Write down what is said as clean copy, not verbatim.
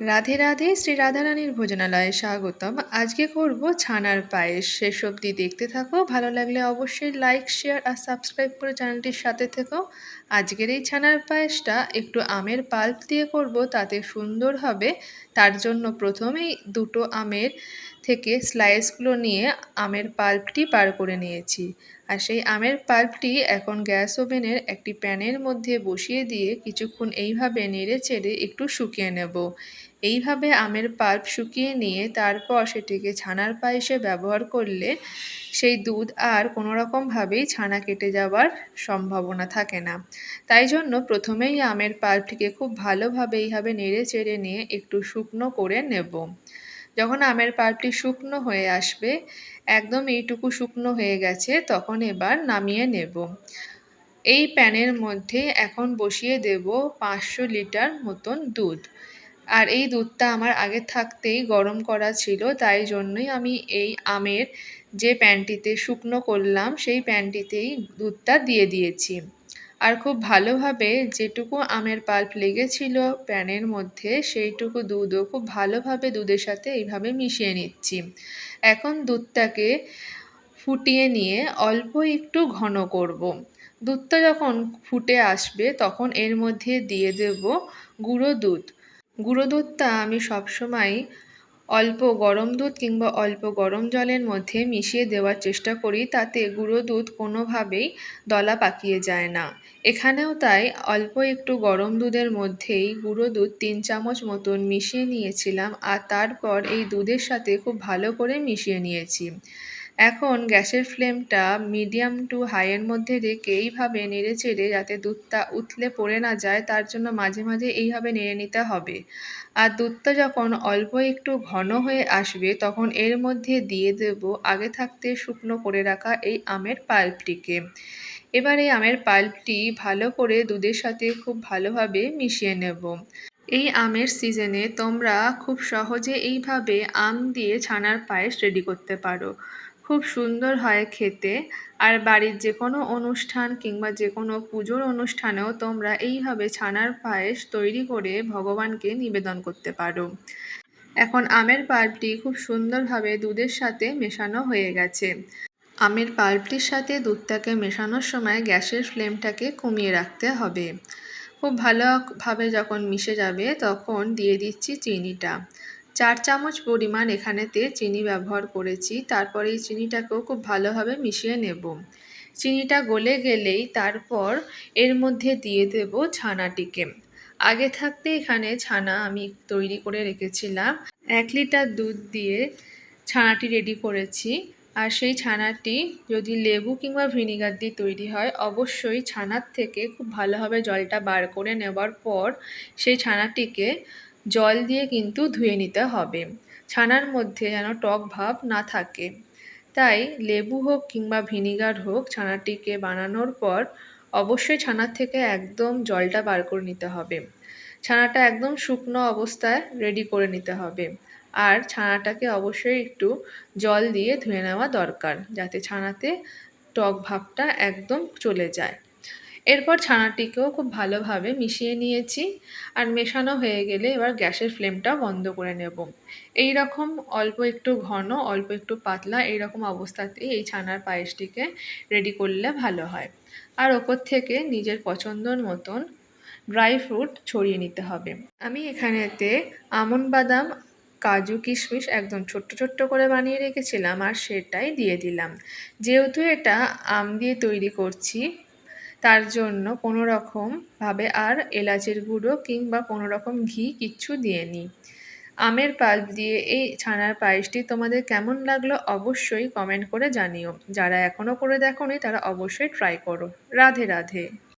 রাধে রাধে, শ্রী রাধারানীর ভোজনালয়ে স্বাগতম। আজকে করব ছানার পায়েস। শেষ অবধি দেখতে থাকো। ভালো লাগলে অবশ্যই লাইক, শেয়ার আর সাবস্ক্রাইব করে চ্যানেলটির সাথে থেকো। আজকের এই ছানার পায়েসটা একটু আমের পাল্প দিয়ে করব, তাতে সুন্দর হবে। তার জন্য প্রথমেই দুটো আমের থেকে স্লাইসগুলো নিয়ে আমের পাল্পটি বার করে নিয়েছি। আর সেই আমের পাল্পটি এখন গ্যাস ওভেনের একটি প্যানের মধ্যে বসিয়ে দিয়ে কিছুক্ষণ এইভাবে নেড়ে চেড়ে একটু শুকিয়ে নেব। এইভাবে আমের পাল্প শুকিয়ে নিয়ে তারপর সেটিকে ছানার পায়েসে ব্যবহার করলে সেই দুধ আর কোনো রকমভাবেই ছানা কেটে যাওয়ার সম্ভাবনা থাকে না। তাই জন্য প্রথমেই আমের পাল্পটিকে খুব ভালোভাবে এইভাবে নেড়ে চেড়ে নিয়ে একটু শুকনো করে নেব। যখন আমের পাল্পটি শুকনো হয়ে আসবে, একদম এইটুকু শুকনো হয়ে গেছে, তখন এবার নামিয়ে নেব। এই প্যানের মধ্যে এখন বসিয়ে দেব 500 লিটার মতন দুধ। আর এই দুধটা আমার আগে থাকতেই গরম করা ছিল, তাই জন্যই আমি এই আমের যে প্যানটিতে শুকনো করলাম সেই প্যানটিতেই দুধটা দিয়ে দিয়েছি। আর খুব ভালোভাবে যেটুকু আমের পাল্প লেগেছিল প্যানের মধ্যে সেইটুকু দুধও খুব ভালোভাবে দুধের সাথে এইভাবে মিশিয়ে নিচ্ছি। এখন দুধটাকে ফুটিয়ে নিয়ে অল্প একটু ঘন করব। দুধটা যখন ফুটে আসবে তখন এর মধ্যে দিয়ে দেব গুঁড়ো দুধ। গুঁড়ো দুধটা আমি সবসময় অল্প গরম দুধ কিংবা অল্প গরম জলের মধ্যে মিশিয়ে দেওয়ার চেষ্টা করি, তাতে গুঁড়ো দুধ কোনোভাবেই দলা পাকিয়ে যায় না। এখানেও তাই অল্প একটু গরম দুধের মধ্যেই গুঁড়ো দুধ 3 চামচ মতন মিশিয়ে নিয়েছিলাম, আর তারপর এই দুধের সাথে খুব ভালো করে মিশিয়ে নিয়েছি। এখন গ্যাসের ফ্লেমটা মিডিয়াম টু হাইয়ের মধ্যে রেখে এইভাবে নেড়ে চেড়ে, যাতে দুধটা উতলে পড়ে না যায় তার জন্য মাঝে মাঝে এইভাবে নেড়ে নিতে হবে। আর দুধটা যখন অল্প একটু ঘন হয়ে আসবে তখন এর মধ্যে দিয়ে দেব আগে থাকতে শুকনো করে রাখা এই আমের পাল্পটিকে। এবার এই আমের পাল্পটি ভালো করে দুধের সাথে খুব ভালোভাবে মিশিয়ে নেব। এই আমের সিজনে তোমরা খুব সহজে এইভাবে আম দিয়ে ছানার পায়েস রেডি করতে পারো। খুব সুন্দর হয় খেতে। আর বাড়ির যে কোনো অনুষ্ঠান কিংবা যে কোনো পুজোর অনুষ্ঠানেও তোমরা এইভাবে ছানার পায়েস তৈরি করে ভগবানকে নিবেদন করতে পারো। এখন আমের পাল্পটি খুব সুন্দরভাবে দুধের সাথে মেশানো হয়ে গেছে। আমের পাল্পটির সাথে দুধটাকে মেশানোর সময় গ্যাসের ফ্লেমটাকে কমিয়ে রাখতে হবে। খুব ভালোভাবে যখন মিশে যাবে তখন দিয়ে দিচ্ছি চিনিটা। 4 চামচ পরিমাণ এখানেতে চিনি ব্যবহার করেছি। তারপরে এই চিনিটাকেও খুব ভালোভাবে মিশিয়ে নেব। চিনিটা গলে গেলেই তারপর এর মধ্যে দিয়ে দেব ছানাটিকে। আগে থাকতে এখানে ছানা আমি তৈরি করে রেখেছিলাম। 1 লিটার দুধ দিয়ে ছানাটি রেডি করেছি। আর সেই ছানাটি যদি লেবু কিংবা ভিনিগার দিয়ে তৈরি হয়, অবশ্যই ছানার থেকে খুব ভালোভাবে জলটা বার করে নেবার পর সেই ছানাটিকে জল দিয়ে কিন্তু ধুয়ে নিতে হবে। ছানার মধ্যে যেন টক ভাব না থাকে। তাই লেবু হোক কিংবা ভিনিগার হোক, ছানাটিকে বানানোর পর অবশ্যই ছানার থেকে একদম জলটা বার করে নিতে হবে। ছানাটা একদম শুকনো অবস্থায় রেডি করে নিতে হবে। আর ছানাটাকে অবশ্যই একটু জল দিয়ে ধুয়ে নেওয়া দরকার, যাতে ছানাতে টক ভাবটা একদম চলে যায়। এরপর ছানাটিকেও খুব ভালোভাবে মিশিয়ে নিয়েছি। আর মেশানো হয়ে গেলে এবার গ্যাসের ফ্লেমটা বন্ধ করে নেব। এই রকম অল্প একটু ঘন, অল্প একটু পাতলা এইরকম অবস্থাতেই এই ছানার পায়েসটিকে রেডি করলে ভালো হয়। আর ওপর থেকে নিজের পছন্দর মতন ড্রাই ফ্রুট ছড়িয়ে নিতে হবে। আমি এখানেতে আমন্ড বাদাম, কাজু কিশমিশ একদম ছোট্ট ছোট্ট করে বানিয়ে রেখেছিলাম আর সেটাই দিয়ে দিলাম। যেহেতু এটা আম দিয়ে তৈরি করছি, তার জন্য কোনো রকমভাবে আর এলাচের গুঁড়ো কিংবা কোনো রকম ঘি কিচ্ছু দিইনি। আমের পাল্প দিয়ে এই ছানার পায়েসটি তোমাদের কেমন লাগলো অবশ্যই কমেন্ট করে জানিও। যারা এখনও করে দেখোনি তারা অবশ্যই ট্রাই করো। রাধে রাধে।